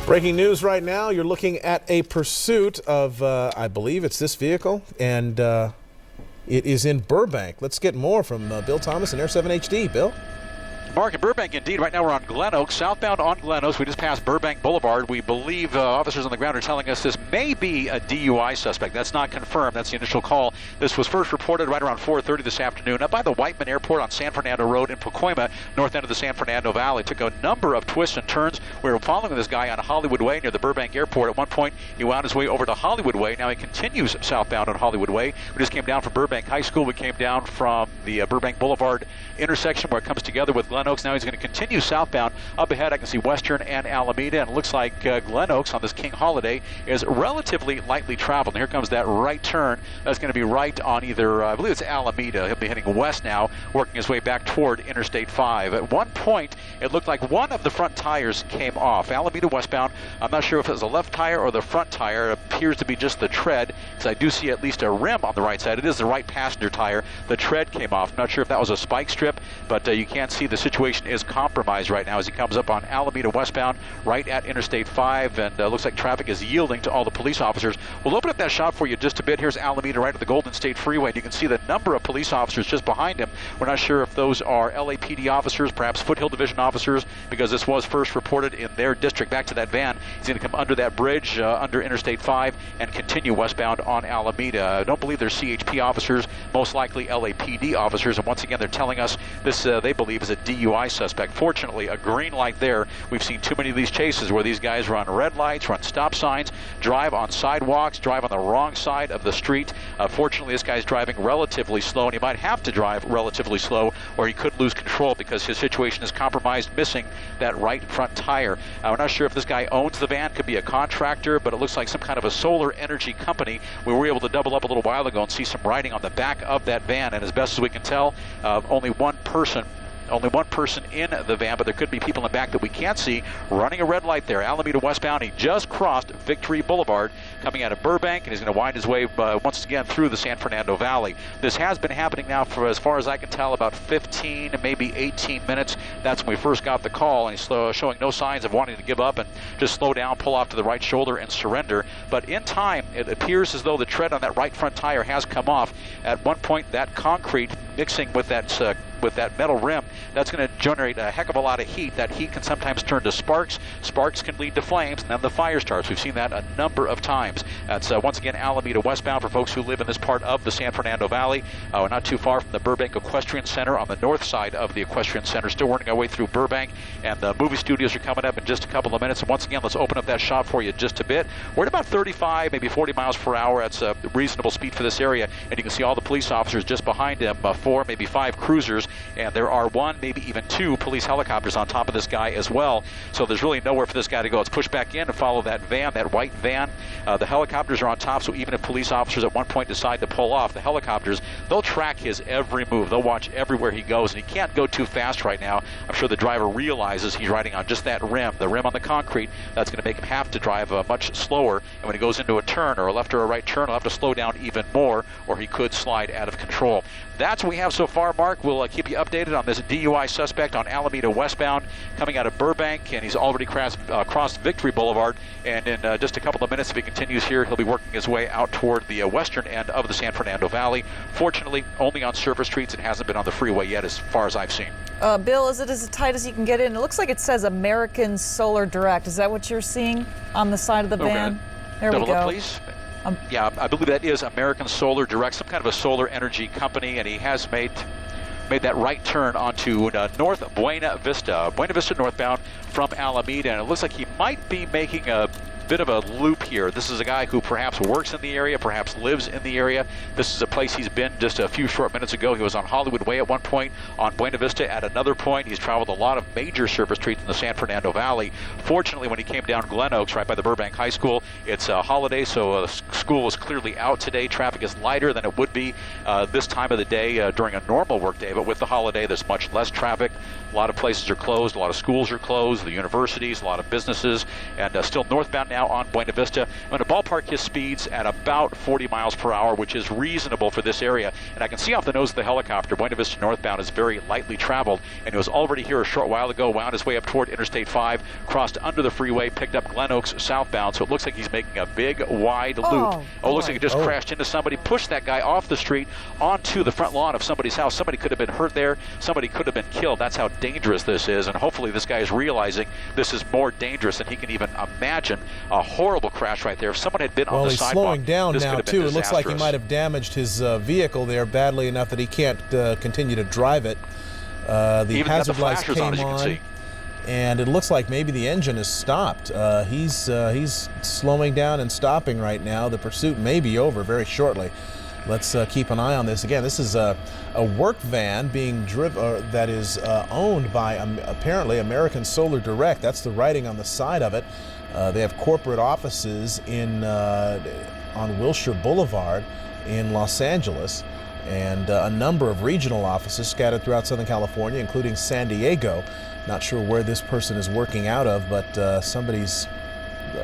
Breaking news right now, you're looking at a pursuit of, I believe it's this vehicle, and it is in Burbank. Let's get more from Bill Thomas and Air 7 HD. Bill? Mark, in Burbank, indeed. Right now we're on Glen Oaks, southbound on Glen Oaks. We just passed Burbank Boulevard. We believe officers on the ground are telling us this may be a DUI suspect. That's not confirmed. That's the initial call. This was first reported right around 4:30 this afternoon up by the Whiteman Airport on San Fernando Road in Pacoima, north end of the San Fernando Valley. Took a number of twists and turns. We were following this guy on Hollywood Way near the Burbank Airport. At one point, he wound his way over to Hollywood Way. Now he continues southbound on Hollywood Way. We just came down from Burbank High School. We came down from the Burbank Boulevard intersection where it comes together with Glen Oaks. Now he's going to continue southbound. Up ahead, I can see Western and Alameda, and it looks like Glen Oaks on this King holiday is relatively lightly traveled. And here comes that right turn. That's going to be right on either, I believe it's Alameda. He'll be heading west now, working his way back toward Interstate 5. At one point, it looked like one of the front tires came off. Alameda westbound, I'm not sure if it was the left tire or the front tire. It appears to be just the tread, because I do see at least a rim on the right side. It is the right passenger tire. The tread came off. I'm not sure if that was a spike strip, but you can see the situation is compromised right now as he comes up on Alameda westbound right at Interstate 5, and looks like traffic is yielding to all the police officers. We'll open up that shot for you just a bit. Here's Alameda right at the Golden State Freeway, and you can see the number of police officers just behind him. We're not sure if those are LAPD officers, perhaps Foothill Division officers, because this was first reported in their district. Back to that van. He's going to come under that bridge, under Interstate 5, and continue westbound on Alameda. I don't believe they're CHP officers, most likely LAPD officers, and once again they're telling us this they believe is a DUI suspect. Fortunately, a green light there. We've seen too many of these chases where these guys run red lights, run stop signs, drive on sidewalks, drive on the wrong side of the street. Fortunately, this guy's driving relatively slow, and he might have to drive relatively slow or he could lose control because his situation is compromised, missing that right front tire. We're not sure if this guy owns the van, could be a contractor, but it looks like some kind of a solar energy company. We were able to double up a little while ago and see some writing on the back of that van, and as best as we can tell, only one person in the van, but there could be people in the back that we can't see running a red light there. Alameda westbound, he just crossed Victory Boulevard coming out of Burbank, and he's going to wind his way once again through the San Fernando Valley. This has been happening now for, as far as I can tell, about 15, maybe 18 minutes. That's when we first got the call, and he's showing no signs of wanting to give up and just slow down, pull off to the right shoulder, and surrender. But in time, it appears as though the tread on that right front tire has come off. At one point, that concrete mixing with that metal rim, that's going to generate a heck of a lot of heat. That heat can sometimes turn to sparks. Sparks can lead to flames, and then the fire starts. We've seen that a number of times. That's once again Alameda westbound for folks who live in this part of the San Fernando Valley. We're not too far from the Burbank Equestrian Center on the north side of the Equestrian Center. Still working our way through Burbank, and the movie studios are coming up in just a couple of minutes. And once again, let's open up that shot for you just a bit. We're at about 35, maybe 40 miles per hour. That's a reasonable speed for this area, and you can see all the police officers just behind him, 4, maybe 5 cruisers, and there are 1, maybe even 2 police helicopters on top of this guy as well. So there's really nowhere for this guy to go. Let's push back in and follow that van, that white van. The helicopters are on top, so even if police officers at one point decide to pull off, the helicopters, they'll track his every move. They'll watch everywhere he goes, and he can't go too fast right now. I'm sure the driver realizes he's riding on just that rim, the rim on the concrete. That's going to make him have to drive much slower, and when he goes into a turn or a left or a right turn, he'll have to slow down even more, or he could slide out of control. That's what we have so far, Mark. We'll keep you updated on this DUI suspect on Alameda westbound coming out of Burbank, and he's already crossed Victory Boulevard, and in just a couple of minutes, if he continues here, he'll be working his way out toward the western end of the San Fernando Valley. Fortunately, only on surface streets. It hasn't been on the freeway yet as far as I've seen. Bill, is it as tight as you can get in? It looks like it says American Solar Direct. Is that what you're seeing on the side of the van? There we go. Double up, please. Yeah, I believe that is American Solar Direct, some kind of a solar energy company, and he has made that right turn onto North Buena Vista northbound from Alameda, and it looks like he might be making a bit of a loop here. This is a guy who perhaps works in the area, perhaps lives in the area. This is a place he's been just a few short minutes ago. He was on Hollywood Way at one point, on Buena Vista at another point. He's traveled a lot of major surface streets in the San Fernando Valley. Fortunately, when he came down Glen Oaks, right by the Burbank High School, it's a holiday, so school was clearly out today. Traffic is lighter than it would be this time of the day during a normal work day, but with the holiday, there's much less traffic. A lot of places are closed, a lot of schools are closed, the universities, a lot of businesses, and still northbound now on Buena Vista. I'm going to ballpark his speeds at about 40 miles per hour, which is reasonable unusual for this area. And I can see off the nose of the helicopter, Buena Vista northbound is very lightly traveled, and it was already here a short while ago, wound his way up toward Interstate 5, crossed under the freeway, picked up Glen Oaks southbound, so it looks like he's making a big, wide loop. Oh, looks like he just crashed into somebody, pushed that guy off the street onto the front lawn of somebody's house. Somebody could have been hurt there. Somebody could have been killed. That's how dangerous this is, and hopefully this guy is realizing this is more dangerous than he can even imagine. A horrible crash right there. If someone had been on the sidewalk, slowing down this now, could have been too. It looks like he disastrous. might have damaged his vehicle there badly enough that he can't continue to drive it. The Even got the hazard lights flashers came on, as you can see. and it looks like maybe the engine has stopped. He's slowing down and stopping right now. The pursuit may be over very shortly. Let's keep an eye on this. Again, this is a work van being driven that is owned by apparently American Solar Direct. That's the writing on the side of it. They have corporate offices on Wilshire Boulevard in Los Angeles, and a number of regional offices scattered throughout Southern California, including San Diego. Not sure where this person is working out of, but somebody's,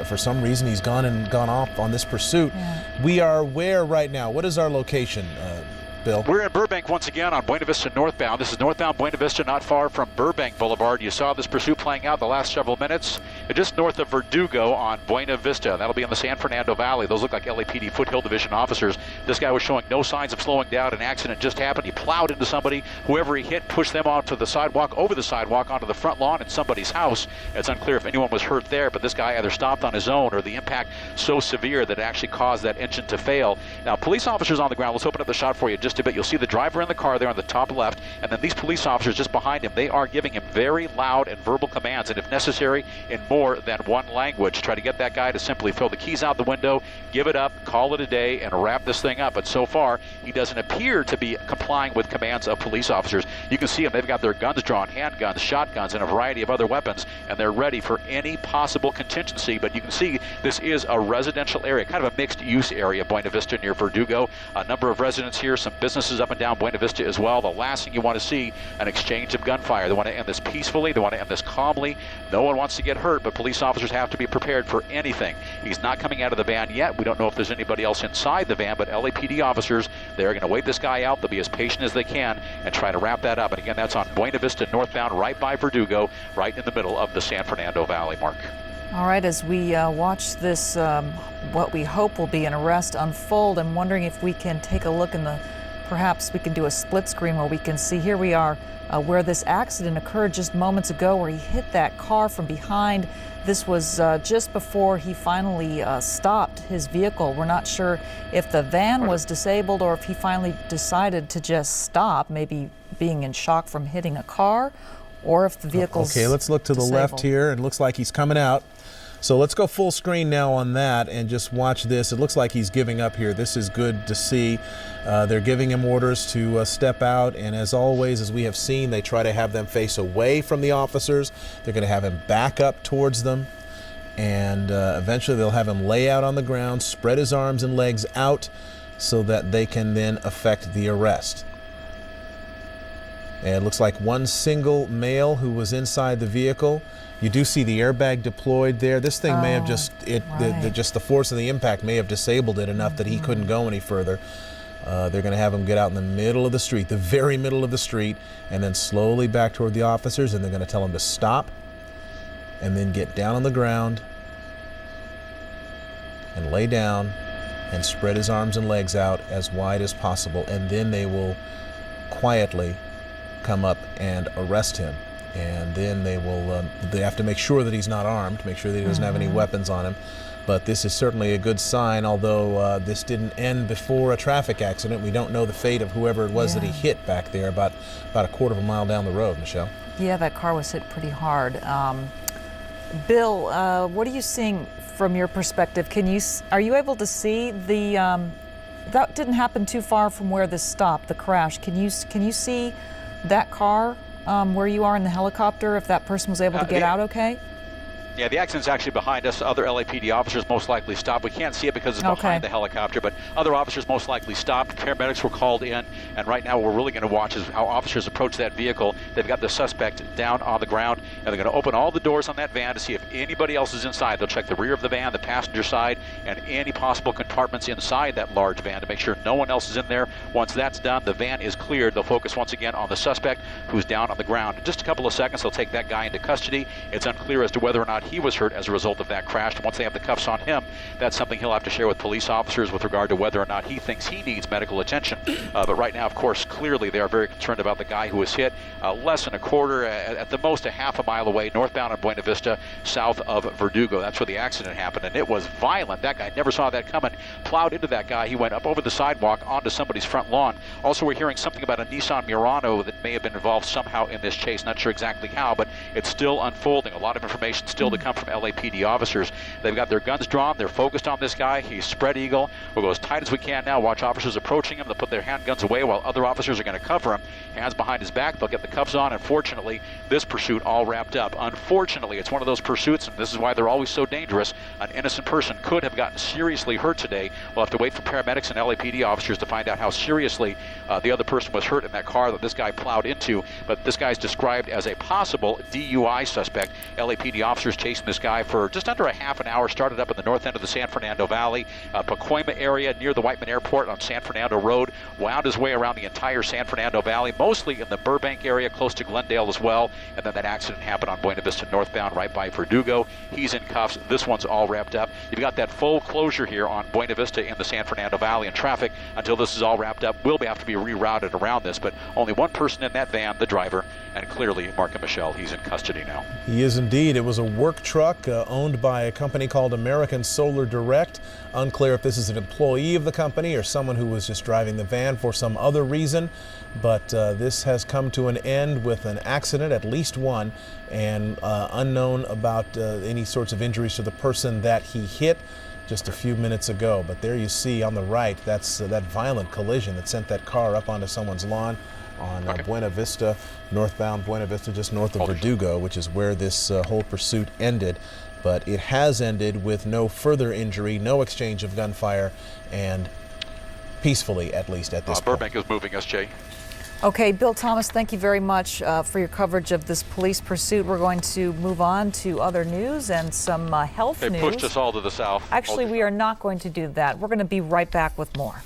for some reason, he's gone off on this pursuit. Yeah. We are where right now? What is our location, Bill? We're in Burbank once again on Buena Vista northbound. This is northbound Buena Vista, not far from Burbank Boulevard. You saw this pursuit playing out the last several minutes. Just north of Verdugo on Buena Vista. That'll be in the San Fernando Valley. Those look like LAPD Foothill Division officers. This guy was showing no signs of slowing down. An accident just happened. He plowed into somebody. Whoever he hit pushed them onto the sidewalk, over the sidewalk, onto the front lawn in somebody's house. It's unclear if anyone was hurt there, but this guy either stopped on his own or the impact so severe that it actually caused that engine to fail. Now, police officers on the ground. Let's open up the shot for you just a bit. You'll see the driver in the car there on the top left, and then these police officers just behind him. They are giving him very loud and verbal commands, and if necessary, in more than one language. Try to get that guy to simply throw the keys out the window, give it up, call it a day, and wrap this thing up. But so far, he doesn't appear to be complying with commands of police officers. You can see them. They've got their guns drawn, handguns, shotguns, and a variety of other weapons, and they're ready for any possible contingency. But you can see this is a residential area, kind of a mixed-use area, Buena Vista near Verdugo. A number of residents here, some businesses up and down Buena Vista as well. The last thing you want to see, an exchange of gunfire. They want to end this peacefully. They want to end this calmly. No one wants to get hurt, but police officers have to be prepared for anything. He's not coming out of the van yet. We don't know if there's anybody else inside the van, but LAPD officers, they're going to wait this guy out. They'll be as patient as they can and try to wrap that up. And again, that's on Buena Vista northbound, right by Verdugo, right in the middle of the San Fernando Valley, Mark. All right, as we watch this, what we hope will be an arrest unfold, I'm wondering if we can take a look in the, perhaps we can do a split screen where we can see, here we are, where this accident occurred just moments ago, where he hit that car from behind. This was just before he finally stopped his vehicle. We're not sure if the van was disabled or if he finally decided to just stop, maybe being in shock from hitting a car, or if the vehicle's Okay, let's look to the left disabled. here. It looks like he's coming out. So let's go full screen now on that and just watch this. It looks like he's giving up here. This is good to see. They're giving him orders to step out, and as always, as we have seen, they try to have them face away from the officers. They're going to have him back up towards them, and eventually they'll have him lay out on the ground, spread his arms and legs out so that they can then effect the arrest. And it looks like one single male who was inside the vehicle. You do see the airbag deployed there. This thing may have just, just the force of the impact may have disabled it enough that he couldn't go any further. They're going to have him get out in the middle of the street, the very middle of the street, and then slowly back toward the officers, and they're going to tell him to stop and then get down on the ground and lay down and spread his arms and legs out as wide as possible, and then they will quietly come up and arrest him. And then they will, they have to make sure that he's not armed, make sure that he doesn't have any weapons on him. But this is certainly a good sign, although this didn't end before a traffic accident. We don't know the fate of whoever it was that he hit back there about a quarter of a mile down the road, Michelle. Yeah, that car was hit pretty hard. Bill, what are you seeing from your perspective? Are you able to see the, that didn't happen too far from where this stopped, the crash. Can you see that car where you are in the helicopter, if that person was able to get out okay? Yeah, the accident's actually behind us. Other LAPD officers most likely stopped. We can't see it because it's behind the helicopter, but other officers most likely stopped. Paramedics were called in, and right now what we're really going to watch is how officers approach that vehicle. They've got the suspect down on the ground, and they're going to open all the doors on that van to see if anybody else is inside. They'll check the rear of the van, the passenger side, and any possible compartments inside that large van to make sure no one else is in there. Once that's done, the van is cleared. They'll focus once again on the suspect who's down on the ground. In just a couple of seconds, they'll take that guy into custody. It's unclear as to whether or not he was hurt as a result of that crash. Once they have the cuffs on him, that's something he'll have to share with police officers with regard to whether or not he thinks he needs medical attention. But right now, of course, clearly they are very concerned about the guy who was hit less than a quarter, at the most a half a mile away, northbound on Buena Vista, south of Verdugo. That's where the accident happened, and it was violent. That guy never saw that coming. Plowed into that guy. He went up over the sidewalk onto somebody's front lawn. Also, we're hearing something about a Nissan Murano that may have been involved somehow in this chase. Not sure exactly how, but it's still unfolding. A lot of information still to come from LAPD officers. They've got their guns drawn. They're focused on this guy. He's spread eagle. We'll go as tight as we can now. Watch officers approaching him. They'll put their handguns away while other officers are going to cover him. Hands behind his back. They'll get the cuffs on. Unfortunately, this pursuit all wrapped up. Unfortunately, it's one of those pursuits, and this is why they're always so dangerous. An innocent person could have gotten seriously hurt today. We'll have to wait for paramedics and LAPD officers to find out how seriously the other person was hurt in that car that this guy plowed into. But this guy's described as a possible DUI suspect. LAPD officers chasing this guy for just under a half an hour. Started up in the north end of the San Fernando Valley, Pacoima area near the Whiteman Airport on San Fernando Road. Wound his way around the entire San Fernando Valley, mostly in the Burbank area, close to Glendale as well. And then that accident happened on Buena Vista northbound right by Verdugo. He's in cuffs. This one's all wrapped up. You've got that full closure here on Buena Vista in the San Fernando Valley, and traffic until this is all wrapped up will have to be rerouted around this. But only one person in that van, the driver, and clearly Mark and Michelle, he's in custody now. He is indeed. It was a work truck owned by a company called American Solar Direct. Unclear if this is an employee of the company or someone who was just driving the van for some other reason. But this has come to an end with an accident, at least one, and unknown about any sorts of injuries to the person that he hit just a few minutes ago. But there you see on the right, that's that violent collision that sent that car up onto someone's lawn on Buena Vista, northbound Buena Vista, just north of Verdugo, which is where this whole pursuit ended. But it has ended with no further injury, no exchange of gunfire, and peacefully, at least at this point. Burbank is moving us, Jay. Okay, Bill Thomas, thank you very much for your coverage of this police pursuit. We're going to move on to other news and some health news. They pushed us all to the south. Actually, we are not going to do that. We're going to be right back with more.